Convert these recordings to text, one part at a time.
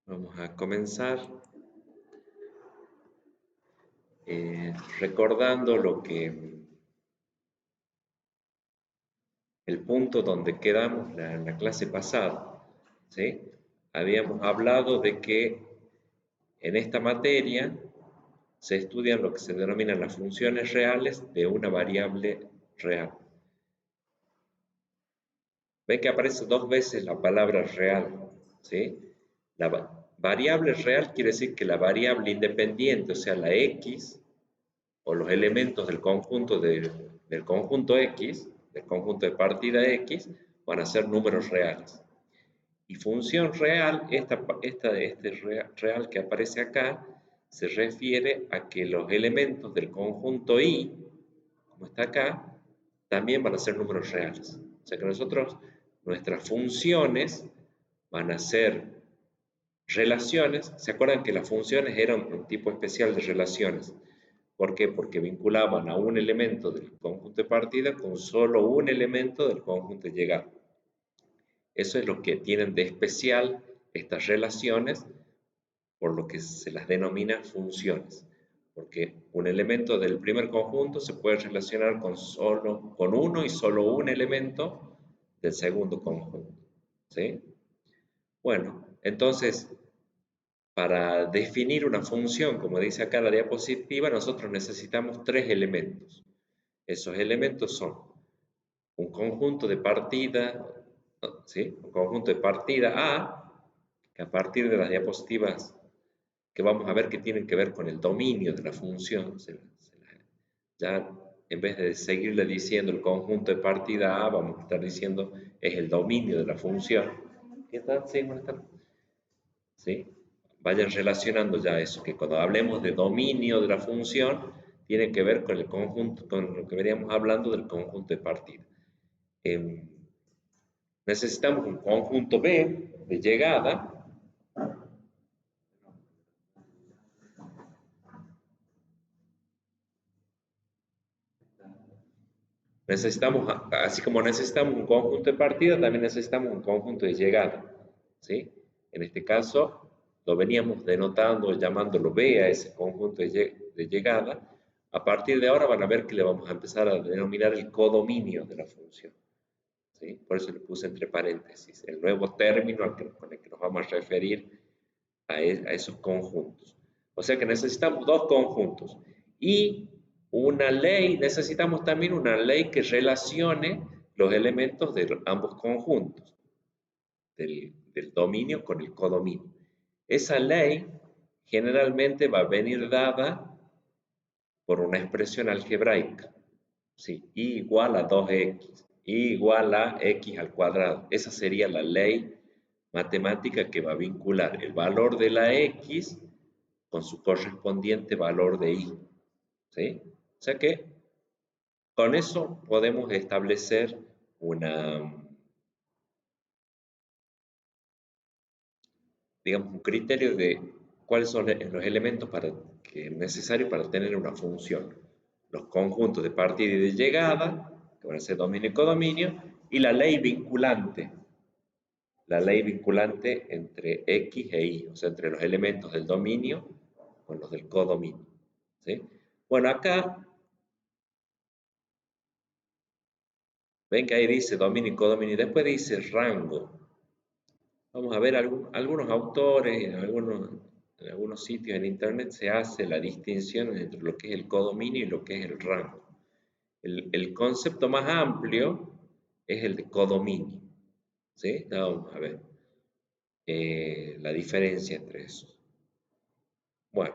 Vamos a comenzar recordando el punto donde quedamos en la clase pasada, ¿sí? Habíamos hablado de que en esta materia se estudian lo que se denominan las funciones reales de una variable real. Ve que aparece dos veces la palabra real, ¿sí? Variable real quiere decir que la variable independiente, o sea, la x, o los elementos del conjunto del conjunto X, del conjunto de partida X, van a ser números reales. Y función real, real que aparece acá, se refiere a que los elementos del conjunto Y, como está acá, también van a ser números reales. O sea que nuestras funciones van a ser relaciones. ¿Se acuerdan que las funciones eran un tipo especial de relaciones? ¿Por qué? Porque vinculaban a un elemento del conjunto de partida con solo un elemento del conjunto de llegada. Eso es lo que tienen de especial estas relaciones, por lo que se las denomina funciones. Porque un elemento del primer conjunto se puede relacionar con uno y solo un elemento del segundo conjunto. ¿Sí? Bueno, entonces, para definir una función, como dice acá la diapositiva, nosotros necesitamos tres elementos. Esos elementos son un conjunto de partida, ¿sí? Un conjunto de partida A, que a partir de las diapositivas que vamos a ver que tienen que ver con el dominio de la función, ya en vez de seguirle diciendo el conjunto de partida A, vamos a estar diciendo es el dominio de la función. ¿Qué tal? Sí, buenas tardes. ¿Sí? Vayan relacionando ya eso, que cuando hablemos de dominio de la función, tiene que ver con el conjunto, con lo que veníamos hablando del conjunto de partida. Necesitamos un conjunto B de llegada. Necesitamos, así como necesitamos un conjunto de partida, también necesitamos un conjunto de llegada. ¿Sí? En este caso, lo veníamos denotando, llamándolo B a ese conjunto de llegada. A partir de ahora van a ver que le vamos a empezar a denominar el codominio de la función. ¿Sí? Por eso le puse entre paréntesis el nuevo término con el que nos vamos a referir a esos conjuntos. O sea que necesitamos dos conjuntos. Y una ley, necesitamos también una ley que relacione los elementos de ambos conjuntos, del dominio con el codominio. Esa ley generalmente va a venir dada por una expresión algebraica. Sí, y igual a 2x, y igual a x al cuadrado. Esa sería la ley matemática que va a vincular el valor de la x con su correspondiente valor de y. ¿Sí? O sea que con eso podemos establecer digamos, un criterio de cuáles son los elementos necesarios para tener una función. Los conjuntos de partida y de llegada, que van a ser dominio y codominio, y la ley vinculante entre X e Y, o sea, entre los elementos del dominio con los del codominio. ¿Sí? Bueno, acá, ven que ahí dice dominio y codominio, y después dice rango. Vamos a ver algunos autores, en algunos sitios en internet se hace la distinción entre lo que es el codominio y lo que es el rango. El concepto más amplio es el de codominio. ¿Sí? Vamos a ver la diferencia entre esos. Bueno,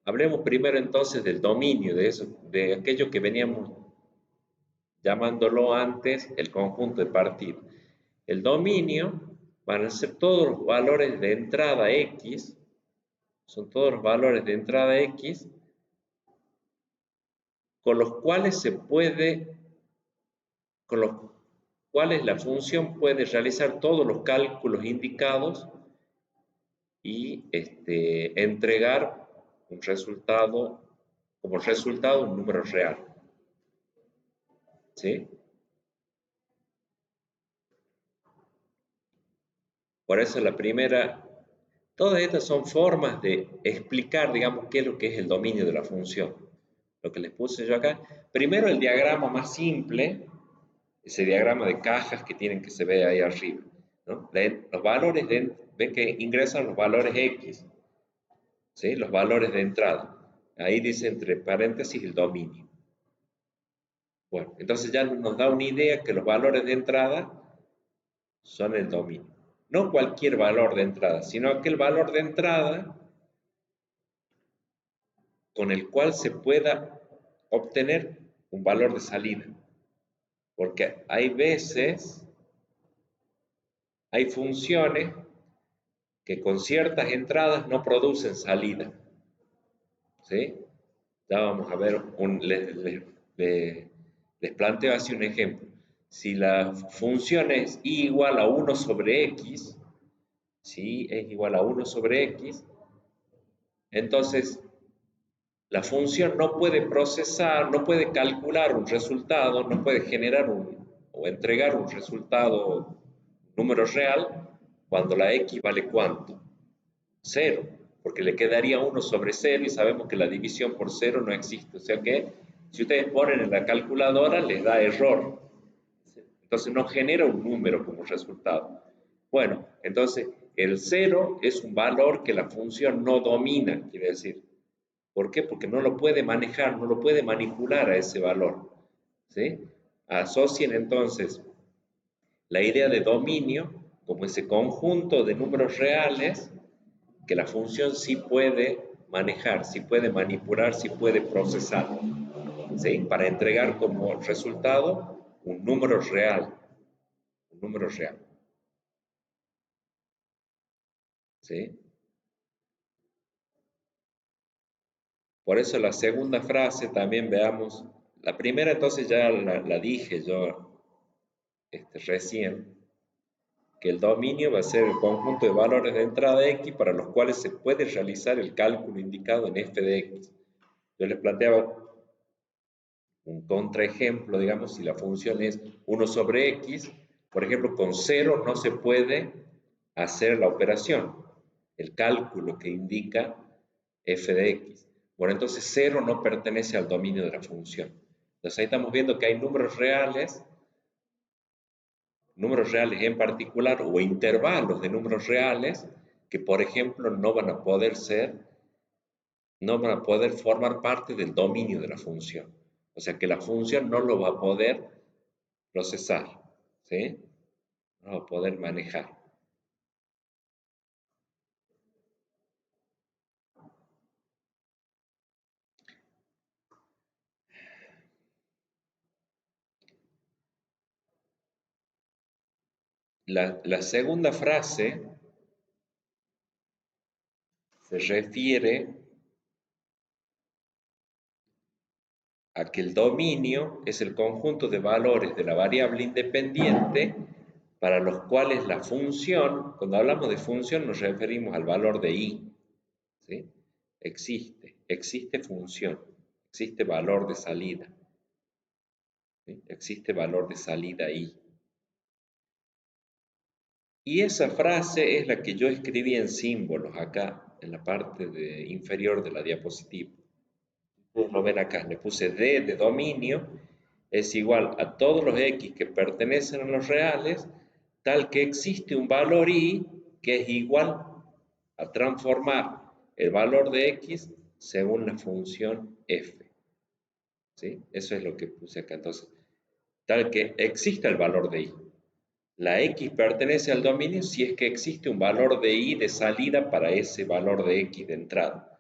hablemos primero entonces del dominio, de aquello que veníamos llamándolo antes el conjunto de partida. El dominio van a ser todos los valores de entrada X, son todos los valores de entrada X con los cuales con los cuales la función puede realizar todos los cálculos indicados y entregar un resultado, como resultado un número real. ¿Sí? Por eso la primera Todas estas son formas de explicar, digamos, qué es lo que es el dominio de la función. Lo que les puse yo acá. Primero el diagrama más simple, ese diagrama de cajas que tienen que se ve ahí arriba, ¿no? Los valores, ven que ingresan los valores X, ¿sí? Los valores de entrada. Ahí dice entre paréntesis el dominio. Bueno, entonces ya nos da una idea que los valores de entrada son el dominio. No cualquier valor de entrada, sino aquel valor de entrada con el cual se pueda obtener un valor de salida. Porque hay veces, hay funciones que con ciertas entradas no producen salida. ¿Sí? Ya vamos a ver, les planteo así un ejemplo. Si la función es y igual a 1 sobre x, ¿sí? Es igual a 1 sobre x, entonces la función no puede procesar, no puede calcular un resultado, no puede generar o entregar un resultado, un número real, cuando la x vale ¿cuánto? 0, porque le quedaría 1 sobre 0 y sabemos que la división por 0 no existe. O sea que si ustedes ponen en la calculadora les da error. Entonces no genera un número como resultado. Bueno, entonces el 0 es un valor que la función no domina, quiere decir. ¿Por qué? Porque no lo puede manejar, no lo puede manipular a ese valor. ¿Sí? Asocien entonces la idea de dominio como ese conjunto de números reales que la función sí puede manejar, sí puede manipular, sí puede procesar, ¿sí? Para entregar como resultado un número real, un número real, ¿sí? Por eso la segunda frase también veamos, la primera entonces ya la dije yo recién, que el dominio va a ser el conjunto de valores de entrada X para los cuales se puede realizar el cálculo indicado en f de X. Yo les planteaba un contraejemplo, digamos, si la función es 1 sobre x, por ejemplo, con 0 no se puede hacer la operación, el cálculo que indica f de x. Bueno, entonces 0 no pertenece al dominio de la función. Entonces ahí estamos viendo que hay números reales en particular o intervalos de números reales que, por ejemplo, no van a poder formar parte del dominio de la función. O sea que la función no lo va a poder procesar, ¿sí? No lo va a poder manejar. La segunda frase se refiere a que el dominio es el conjunto de valores de la variable independiente para los cuales la función, cuando hablamos de función nos referimos al valor de i, ¿sí? Existe función, existe valor de salida, ¿sí? Existe valor de salida i. Y esa frase es la que yo escribí en símbolos acá, en la parte inferior de la diapositiva. Ustedes lo ven acá, le puse D de dominio, es igual a todos los X que pertenecen a los reales, tal que existe un valor Y que es igual a transformar el valor de X según la función F. ¿Sí? Eso es lo que puse acá. Entonces, tal que exista el valor de Y. La X pertenece al dominio si es que existe un valor de Y de salida para ese valor de X de entrada.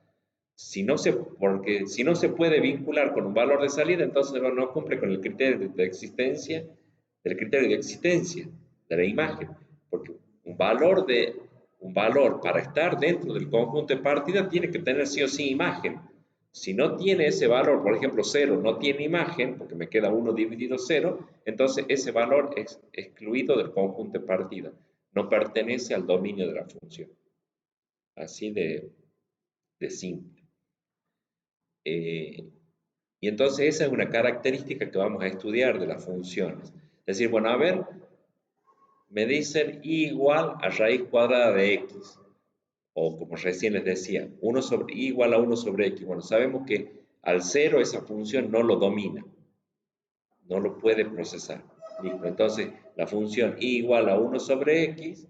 Porque si no se puede vincular con un valor de salida, entonces no cumple con el criterio de existencia, el criterio de existencia de la imagen. Porque un valor para estar dentro del conjunto de partida tiene que tener sí o sí imagen. Si no tiene ese valor, por ejemplo 0, no tiene imagen, porque me queda 1 dividido 0, entonces ese valor es excluido del conjunto de partida. No pertenece al dominio de la función. Así de simple. Y entonces esa es una característica que vamos a estudiar de las funciones. Es decir, bueno, a ver, me dicen y igual a raíz cuadrada de x. o como recién les decía, y igual a 1 sobre x. Bueno, sabemos que al 0 esa función no lo domina, no lo puede procesar. Listo. Entonces, la función y igual a 1 sobre x,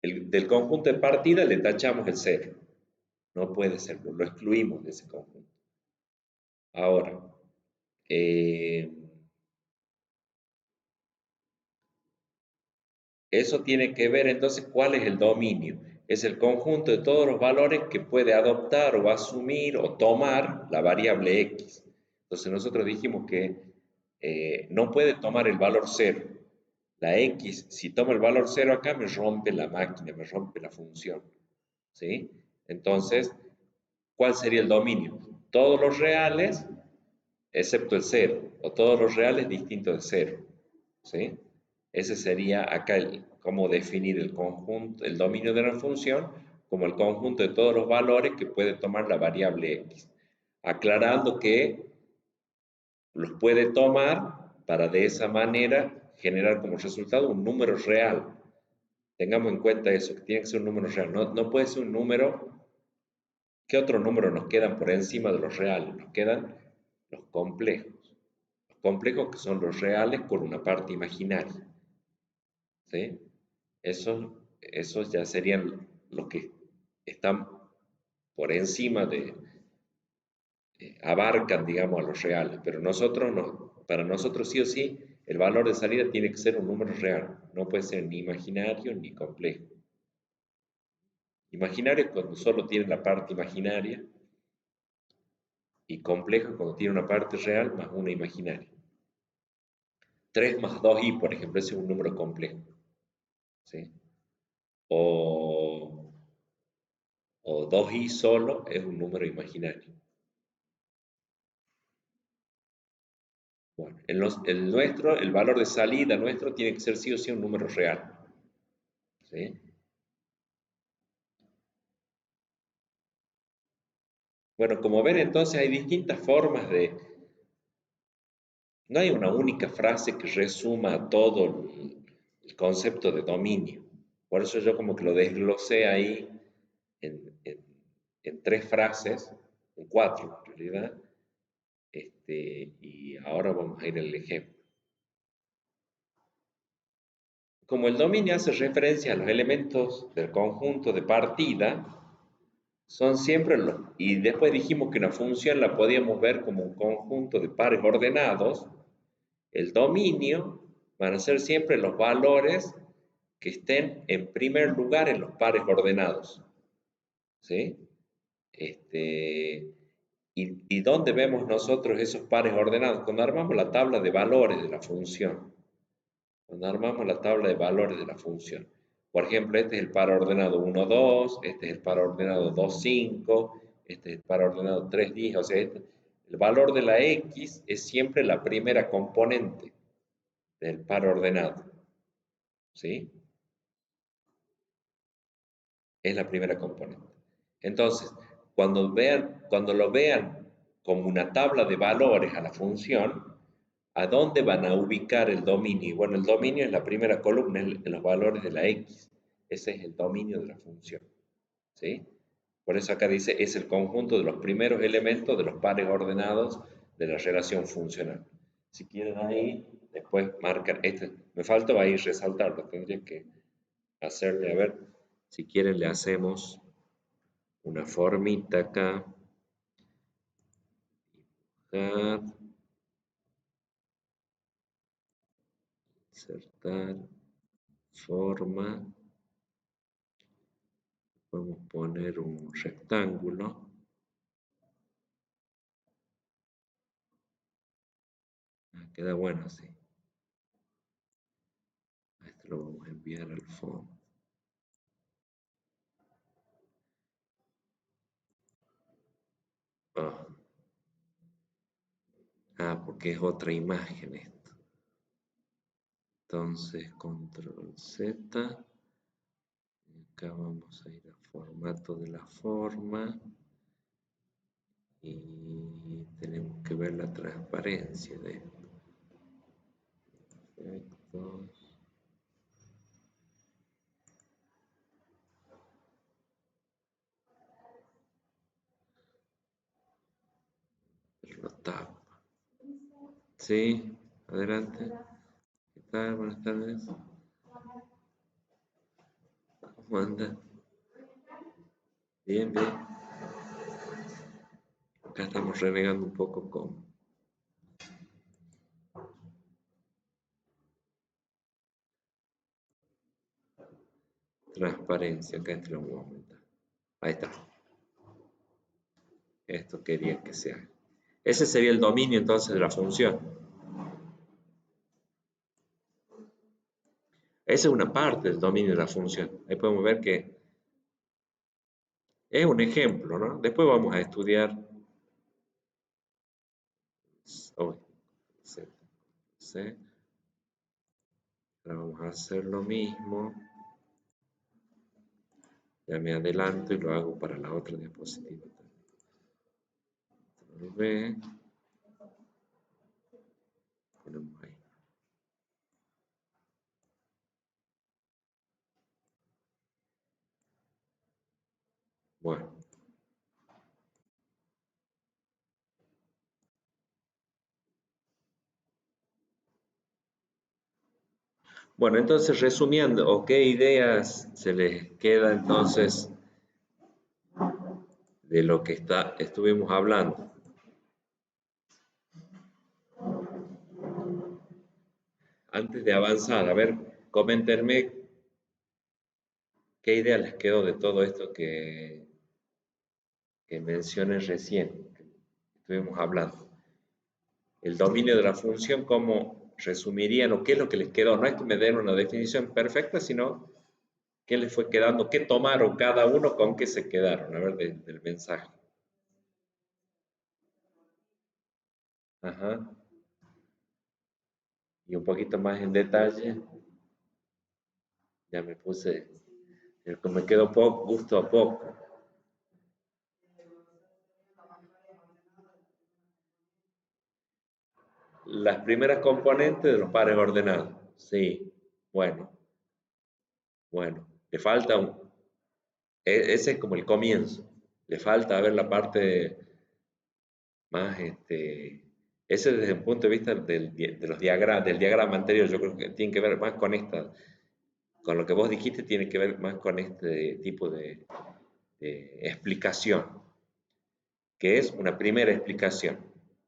del conjunto de partida le tachamos el 0. No puede ser, lo excluimos de ese conjunto. Ahora, eso tiene que ver entonces cuál es el dominio. Es el conjunto de todos los valores que puede adoptar o asumir o tomar la variable x. Entonces nosotros dijimos que no puede tomar el valor 0. La x, si toma el valor 0 acá, me rompe la máquina, me rompe la función. ¿Sí? Entonces, ¿cuál sería el dominio? Todos los reales, excepto el 0, o todos los reales distintos de 0. ¿Sí? Ese sería acá cómo definir el conjunto, el dominio de una función como el conjunto de todos los valores que puede tomar la variable x. Aclarando que los puede tomar para de esa manera generar como resultado un número real. Tengamos en cuenta eso, que tiene que ser un número real. No puede ser un número. ¿Qué otro número nos quedan por encima de los reales? Nos quedan los complejos. Los complejos que son los reales con una parte imaginaria. ¿Sí? Esos ya serían los que están por encima abarcan, digamos, a los reales, pero para nosotros sí o sí, el valor de salida tiene que ser un número real, no puede ser ni imaginario ni complejo. Imaginario es cuando solo tiene la parte imaginaria y complejo cuando tiene una parte real más una imaginaria. 3 más 2i, por ejemplo, ese es un número complejo. ¿Sí? O 2i solo es un número imaginario. Bueno, el valor de salida nuestro tiene que ser sí o sí un número real. ¿Sí? Bueno, como ven, entonces hay distintas formas no hay una única frase que resuma todo el concepto de dominio. Por eso yo como que lo desglosé ahí en 3 frases, en 4 en realidad, y ahora vamos a ir al ejemplo. Como el dominio hace referencia a los elementos del conjunto de partida, son siempre los... Y después dijimos que una función la podíamos ver como un conjunto de pares ordenados. El dominio van a ser siempre los valores que estén en primer lugar en los pares ordenados. ¿Sí? ¿Y dónde vemos nosotros esos pares ordenados? Cuando armamos la tabla de valores de la función. Cuando armamos la tabla de valores de la función. Por ejemplo, este es el par ordenado 1, 2, este es el par ordenado 2, 5, este es el par ordenado 3, 10, o sea, el valor de la x es siempre la primera componente del par ordenado. ¿Sí? Es la primera componente. Entonces, cuando lo vean como una tabla de valores a la función, ¿a dónde van a ubicar el dominio? Bueno, el dominio es la primera columna en los valores de la x. Ese es el dominio de la función. ¿Sí? Por eso acá dice, es el conjunto de los primeros elementos de los pares ordenados de la relación funcional. Si quieren ahí, después marcan, me falta ahí resaltarlo, tendría que hacerle, a ver, si quieren le hacemos una formita acá, dibujar, insertar, forma, podemos poner un rectángulo, queda bueno así. Esto lo vamos a enviar al fondo. Porque es otra imagen esto. Entonces, control Z. Acá vamos a ir a formato de la forma. Y tenemos que ver la transparencia de esto. Efectos. No está. Sí, adelante. ¿Qué tal? Buenas tardes. ¿Cómo anda? Bien, bien. Acá estamos renegando un poco con transparencia. Acá entre los aumentar. Ahí está. Esto quería que sea. Ese sería el dominio entonces de la función. Esa es una parte del dominio de la función. Ahí podemos ver que es un ejemplo, ¿no? Después vamos a estudiar. Oh, C, C. Ahora vamos a hacer lo mismo. Ya me adelanto y lo hago para la otra diapositiva. Lo ve. Ponemos ahí. Bueno. Bueno, entonces resumiendo, ¿o qué ideas se les queda entonces de lo que estuvimos hablando? Antes de avanzar, a ver, coméntenme qué idea les quedó de todo esto que mencioné recién, que estuvimos hablando. El dominio de la función, ¿cómo resumirían o qué es lo que les quedó? No es que me den una definición perfecta, sino qué les fue quedando, qué tomaron cada uno, con qué se quedaron, a ver, del mensaje. Ajá. Y un poquito más en detalle, ya me puse, me quedó poco, gusto a poco. Las primeras componentes de los pares ordenados. Sí, bueno, bueno. Le falta ese es como el comienzo. Le falta ver la parte más, ese desde el punto de vista de los diagramas, del diagrama anterior, yo creo que tiene que ver más con con lo que vos dijiste, tiene que ver más con este tipo de explicación, que es una primera explicación.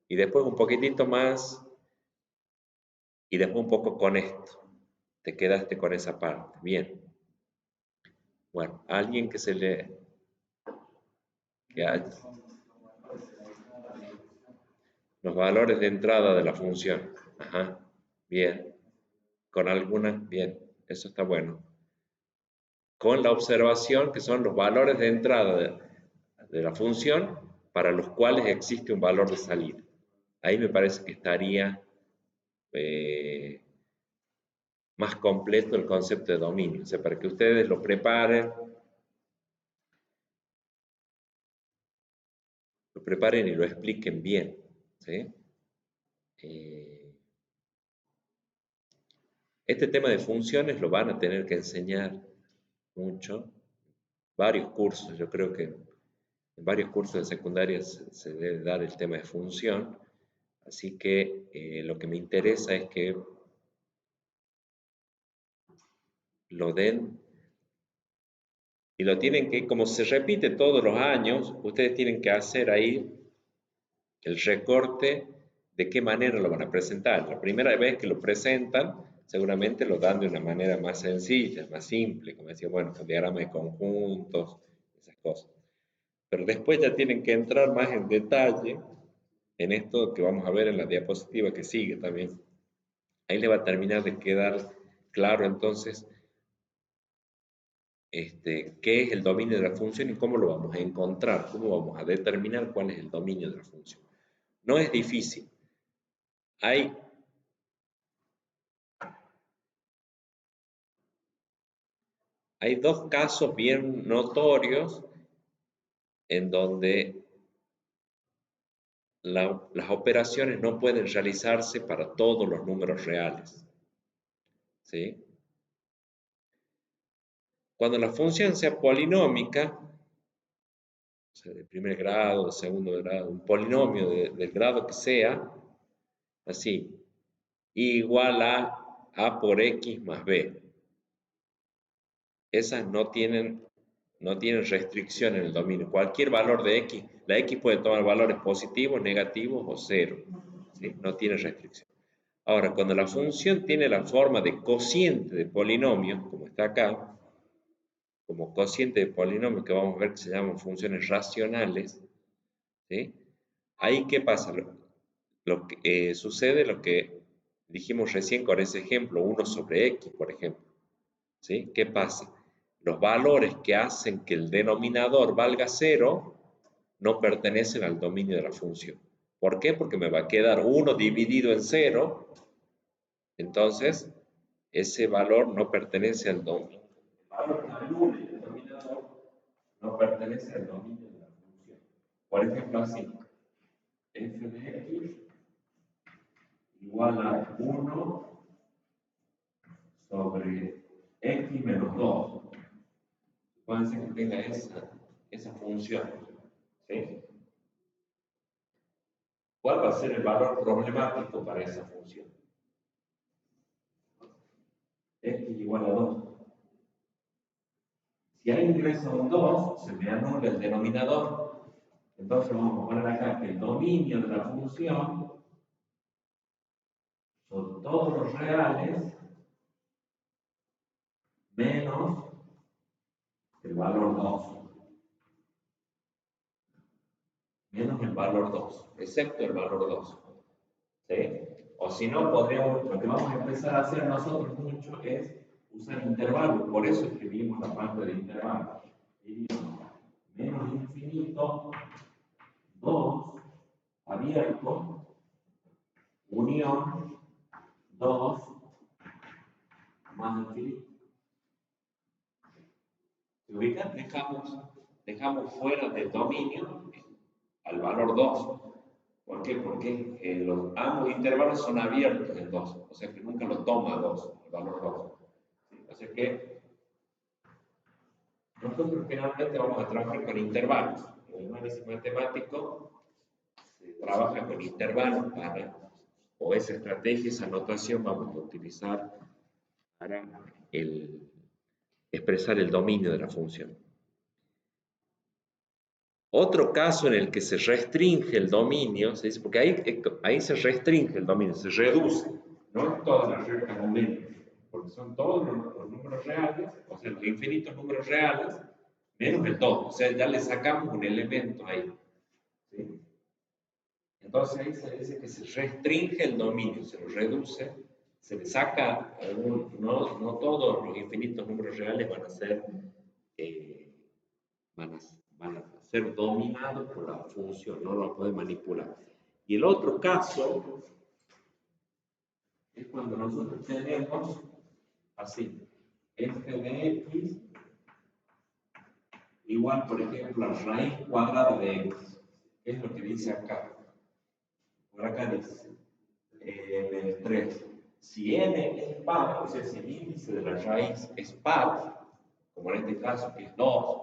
Y después un poquitito más, y después un poco con esto. Te quedaste con esa parte. Bien. Bueno, alguien que se le... Que hay, los valores de entrada de la función. Ajá. Bien. Con alguna... Bien. Eso está bueno. Con la observación que son los valores de entrada de la función para los cuales existe un valor de salida. Ahí me parece que estaría eh, más completo el concepto de dominio. O sea, para que ustedes lo preparen y lo expliquen bien. ¿Sí? Eh, este tema de funciones lo van a tener que enseñar mucho, varios cursos, yo creo que en varios cursos de secundaria se debe dar el tema de función, así que lo que me interesa es que lo den y lo tienen que, como se repite todos los años, ustedes tienen que hacer ahí el recorte de qué manera lo van a presentar. La primera vez que lo presentan, seguramente lo dan de una manera más sencilla, más simple, como decía, bueno, con diagrama de conjuntos, esas cosas. Pero después ya tienen que entrar más en detalle en esto que vamos a ver en la diapositiva que sigue también. Ahí le va a terminar de quedar claro entonces qué es el dominio de la función y cómo lo vamos a encontrar, cómo vamos a determinar cuál es el dominio de la función. No es difícil. Hay dos casos bien notorios en donde las operaciones no pueden realizarse para todos los números reales. ¿Sí? Cuando la función sea polinómica, sea, de primer grado, de segundo grado, un polinomio del grado que sea, así, igual a A por X más B. Esas no tienen restricción en el dominio. Cualquier valor de X, la X puede tomar valores positivos, negativos o cero. ¿Sí? No tiene restricción. Ahora, cuando la función tiene la forma de cociente de polinomio, como está acá, como cociente de polinomio que vamos a ver que se llaman funciones racionales, ¿sí? Ahí, ¿qué pasa? Lo que sucede lo que dijimos recién con ese ejemplo, 1 sobre X, por ejemplo. ¿Sí? ¿Qué pasa? Los valores que hacen que el denominador valga 0 no pertenecen al dominio de la función. ¿Por qué? Porque me va a quedar 1 dividido en 0, entonces ese valor no pertenece al dominio. El valor nulo del denominador no pertenece al dominio de la función. Por ejemplo, así, f de x igual a 1 sobre x menos 2. Puede ser que tenga esa función. ¿Sí? ¿Cuál va a ser el valor problemático para esa función? X igual a 2. Si hay ingreso a un 2, se me anula el denominador. Entonces vamos a poner acá que el dominio de la función son todos los reales menos el valor 2. Menos el valor 2, excepto el valor 2. ¿Sí? O si no, lo que vamos a empezar a hacer nosotros mucho es usar intervalos. Por eso escribimos la parte de intervalos. Diríamos menos infinito, 2, abierto, unión, 2, más infinito. ¿Se ubican? Dejamos fuera del dominio al valor 2. ¿Por qué? Porque ambos intervalos son abiertos en 2, o sea que nunca lo toma 2, el valor 2. ¿Sí? O sea que nosotros finalmente vamos a trabajar con intervalos. En el análisis matemático se trabaja con intervalos o esa estrategia, esa notación vamos a utilizar para expresar el dominio de la función. Otro caso en el que se restringe el dominio, se dice, porque ahí se restringe el dominio, se reduce, no todas las reglas homogéneas, porque son todos los números reales, o sea, los infinitos números reales, menos el 2, o sea, ya le sacamos un elemento ahí. ¿Sí? Entonces ahí se dice que se restringe el dominio, se lo reduce, se le saca, no todos los infinitos números reales van a ser dominados por la función, no lo pueden manipular. Y el otro caso es cuando nosotros tenemos así, f de x igual, por ejemplo, a raíz cuadrada de x. Es lo que dice acá. Por acá dice 3. Si n es par, o sea, si el índice de la raíz es par, como en este caso que es 2,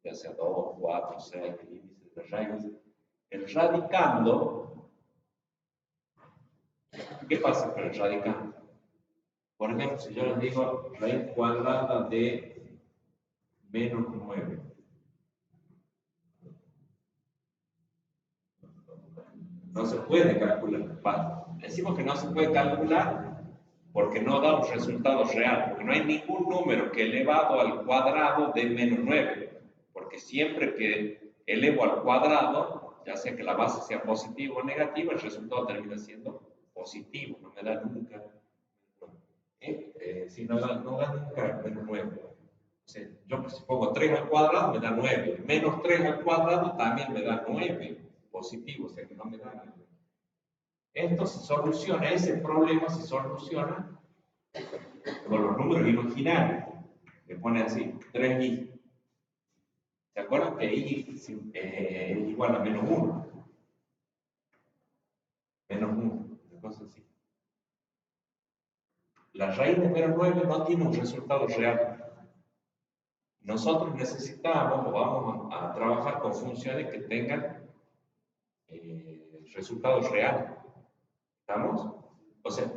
ya sea 2, 4, 6, el índice de la raíz, el radicando, ¿qué pasa con el radicando? Por ejemplo, si yo les digo raíz cuadrada de menos 9, no se puede calcular. Decimos que no se puede calcular porque no da un resultado real, porque no hay ningún número que elevado al cuadrado de menos 9, porque siempre que elevo al cuadrado, ya sea que la base sea positiva o negativa, el resultado termina siendo positivo, no me da nunca, si no da nunca menos 9. O sea, yo si pongo 3 al cuadrado me da 9, menos 3 al cuadrado también me da 9, positivo, o sea que no me da 9. Esto se soluciona, ese problema se soluciona con los números imaginarios. Le pone así, 3i. ¿Se acuerdan que i es igual a menos 1? Menos 1, una cosa así. La raíz de menos 9 no tiene un resultado real. Nosotros necesitamos o vamos a trabajar con funciones que tengan resultados reales. ¿Estamos? O sea,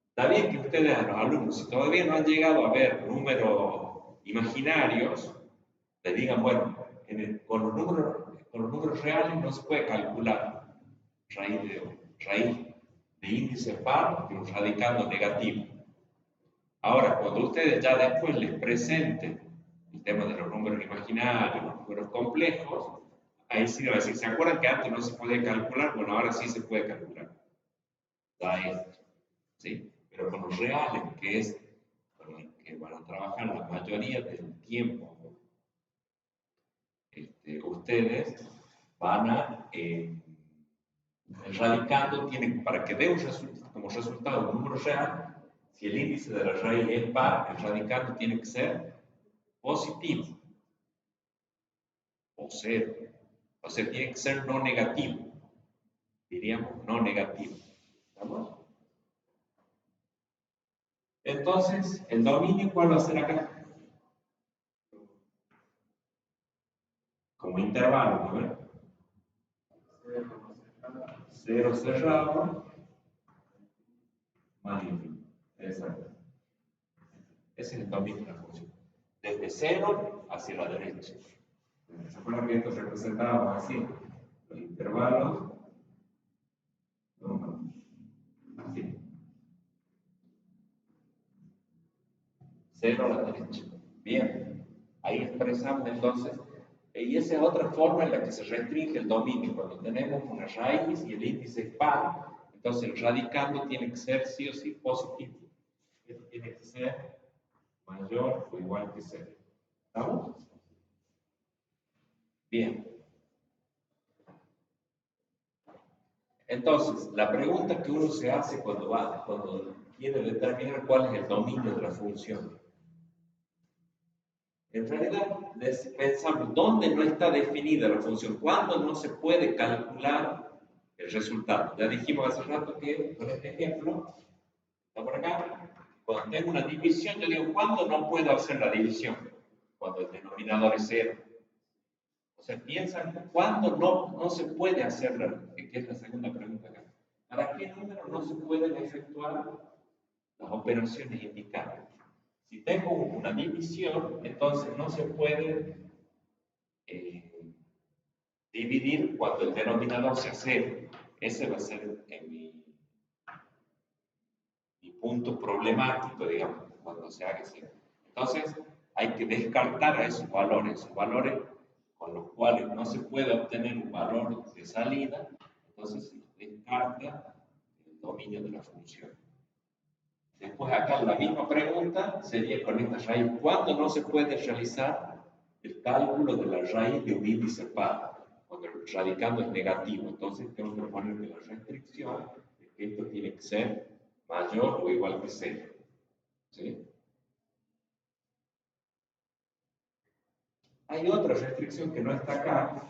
está bien que ustedes, a los alumnos, si todavía no han llegado a ver números imaginarios, le digan, bueno, con los números reales no se puede calcular raíz de índice par de un radicando negativo. Ahora, cuando ustedes ya después les presenten el tema de los números imaginarios, los números complejos, ahí sí van a decir, ¿se acuerdan que antes no se podía calcular? Bueno, ahora sí se puede calcular. Da esto, ¿sí? Pero con los reales, que es con los que van a trabajar la mayoría del tiempo, ustedes van a, el radicando tiene, para que dé como resultado un número real, si el índice de la raíz es par, el radicando tiene que ser positivo o cero. O sea, tiene que ser no negativo. Diríamos no negativo. ¿Estamos? Entonces, el dominio, ¿cuál va a ser acá? Como intervalo, ¿no? Cero cerrado más infinito. Exacto. Ese es el dominio de la función. Desde cero hacia la derecha. ¿Se acuerdan que esto representábamos así? Los intervalos. Así. Cero a la derecha. Bien. Ahí expresamos entonces. Y esa es otra forma en la que se restringe el dominio. Cuando tenemos una raíz y el índice es par, entonces el radicando tiene que ser sí o sí positivo. Esto tiene que ser mayor o igual que cero. ¿Estamos? Bien. Entonces, la pregunta que uno se hace cuando quiere determinar cuál es el dominio de la función. En realidad, pensamos dónde no está definida la función, cuándo no se puede calcular el resultado. Ya dijimos hace rato que, con este ejemplo, está por acá, cuando tengo una división, yo digo, ¿cuándo no puedo hacer la división? Cuando el denominador es cero. O sea, piensan, ¿cuándo no se puede hacer que es la segunda pregunta acá? ¿Para qué número no se pueden efectuar las operaciones indicadas? Si tengo una división, entonces no se puede eh, dividir cuando el denominador sea cero. Ese va a ser mi punto problemático, digamos, cuando se haga cero. Entonces, hay que descartar a esos valores con los cuales no se puede obtener un valor de salida, entonces se descarta el dominio de la función. Después acá la misma pregunta sería con esta raíz. ¿Cuándo no se puede realizar el cálculo de la raíz de un índice par? Cuando el radicando es negativo. Entonces tengo que poner que la restricción es que esto tiene que ser mayor o igual que cero. ¿Sí? Hay otra restricción que no está acá.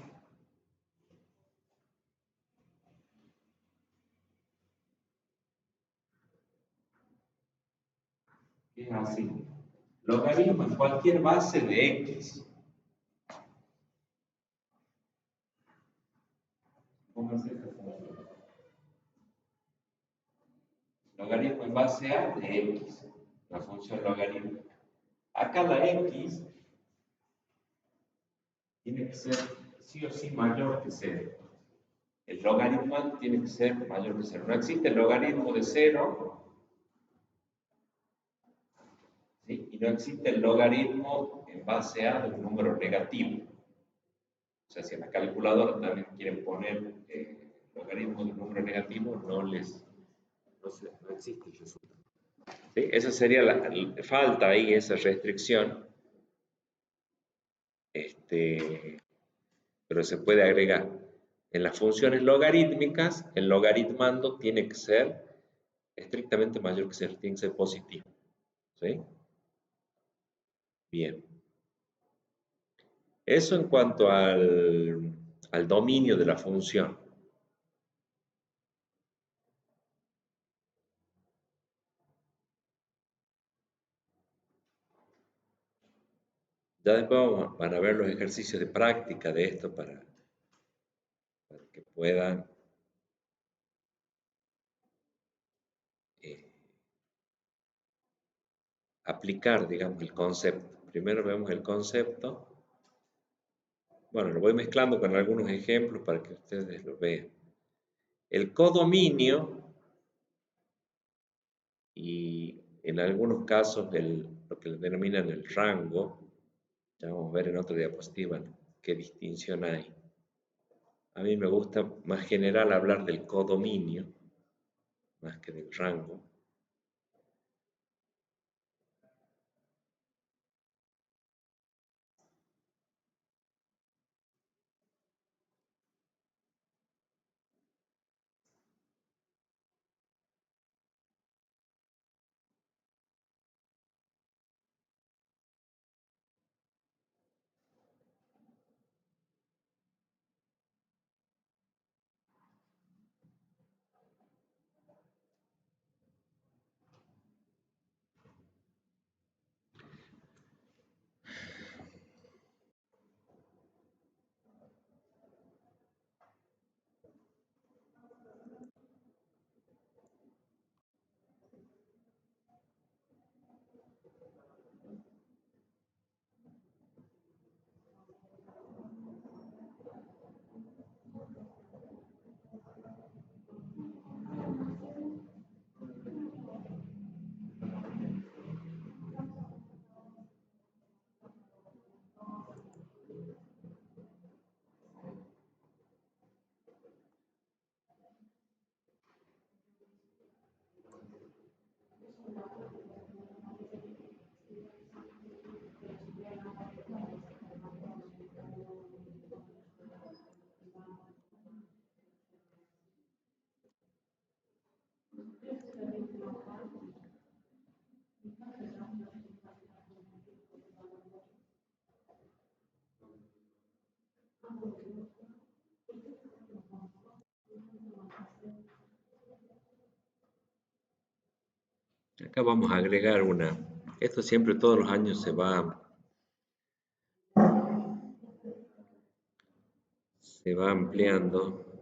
Que es así. Logaritmo en cualquier base de x. Pónganse esta función. Logaritmo en base a de x. La función logarítmica. Acá la x tiene que ser sí o sí mayor que cero. El logaritmo tiene que ser mayor que cero. No existe el logaritmo de cero, ¿sí? Y no existe el logaritmo en base a de un número negativo. O sea, si en la calculadora también quieren poner logaritmo de un número negativo, no existe el resultado. ¿Sí? Esa sería falta ahí, esa restricción. Pero se puede agregar. En las funciones logarítmicas, el logaritmando tiene que ser estrictamente mayor que cero, tiene que ser positivo. ¿Sí? Bien. Eso en cuanto al dominio de la función. Ya después van a ver los ejercicios de práctica de esto para que puedan eh, aplicar, digamos, el concepto. Primero vemos el concepto. Bueno, lo voy mezclando con algunos ejemplos para que ustedes lo vean. El codominio y en algunos casos lo que le denominan el rango, ya vamos a ver en otra diapositiva qué distinción hay. A mí me gusta más general hablar del codominio, más que del rango. Acá vamos a agregar esto siempre todos los años se va ampliando.